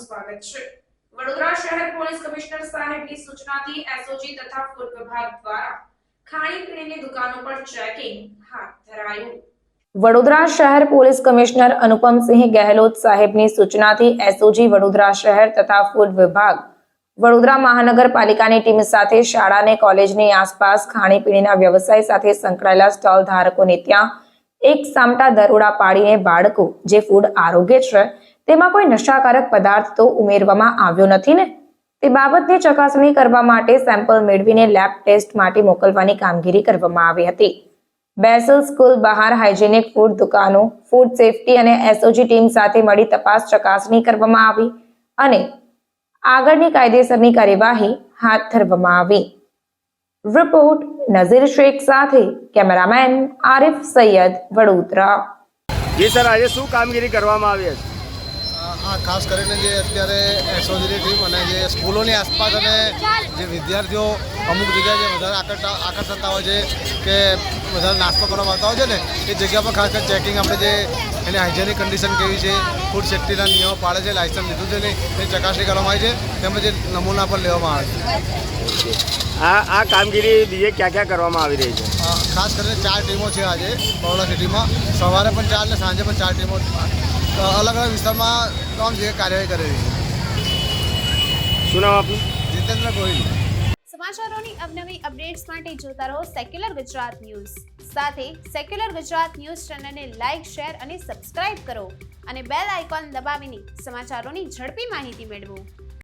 સ્વાગત છે। વડોદરા શહેર પોલીસ કમિશનર સાહેબની સૂચનાથી એસઓજી તથા ફૂડ વિભાગ દ્વારા ખાણીપીણીની દુકાનો પર ચેકિંગ હાથ ધરાયું। વડોદરા શહેર પોલીસ કમિશનર અનુપમસિંહ ગહેલોત સાહેબની સૂચનાથી એસઓજી વડોદરા શહેર તથા ફૂડ વિભાગ વડોદરા મહાનગરપાલિકાની ટીમ સાથે શાળા અને કોલેજની આસપાસ ખાણીપીણીના વ્યવસાય સાથે સંકળાયેલા સ્ટોલ ધારકોને ત્યાં એક સામટા દરોડા પાડીને બાળકો જે ફૂડ આરોગ્ય છે તેમાં કોઈ નશાકારક પદાર્થ તો ઉમેરવામાં આવ્યો નથી ને તે બાબતની ચકાસણી કરવા માટે સેમ્પલ મેળવીને લેબ ટેસ્ટ માટે મોકલવાની કામગીરી કરવામાં આવી હતી। બેસલ સ્કૂલ બહાર હાઇજેનિક ફૂડ દુકાનો, ફૂડ સેફટી અને એસઓજી ટીમ સાથે મળી તપાસ ચકાસણી કરવામાં આવી અને આગળની કાયદેસરની કાર્યવાહી હાથ ધરવામાં આવી। રિપોર્ટ નઝીર શેખ સાથે કેમેરામેન આરિફ સૈયદ, વડોદરા। જી સર, આજે શું કામગીરી કરવામાં આવી છે? આ ખાસ કરીને જે અત્યારે એસઓજીની ટીમ અને જે સ્કૂલોની આસપાસ અને જે વિદ્યાર્થીઓ અમુક જગ્યાએ જે વધારે આકર્ષતા હોય છે કે વધારે નાસ્તો કરવા આવતા હોય છે ને એ જગ્યા પર ખાસ કરીને ચેકિંગ આપણે જે એની હાઇજેનિક કન્ડિશન કેવી છે, ફૂડ સેફ્ટીના નિયમો પાળે છે, લાયસન્સ લીધું છે નહીં એ ચકાસણી કરવામાં આવી છે, તેમજ જે નમૂના પર લેવામાં આવે છે। આ કામગીરી બીજે ક્યાં કરવામાં આવી રહી છે? ખાસ કરીને 4 ટીમો છે આજે બરોડા સિટીમાં, સવારે પણ 4 અને સાંજે પણ 4 ટીમો અલગ અલગ વિસ્તારમાં તમામ જગ્યાએ કાર્યવાહી કરી રહી છે। શું નામ આપનું? જીતેન્દ્ર ગોહિલ। સમાચારોની અવનવી અપડેટ્સ માટે જોતા રહો સેક્યુલર ગુજરાત ન્યૂઝ। સાથે સેક્યુલર ગુજરાત ન્યૂઝ ચેનલને લાઇક, શેર અને સબસ્ક્રાઇબ કરો અને બેલ આઇકોન દબાવીને સમાચારોની ઝડપી માહિતી મેળવો।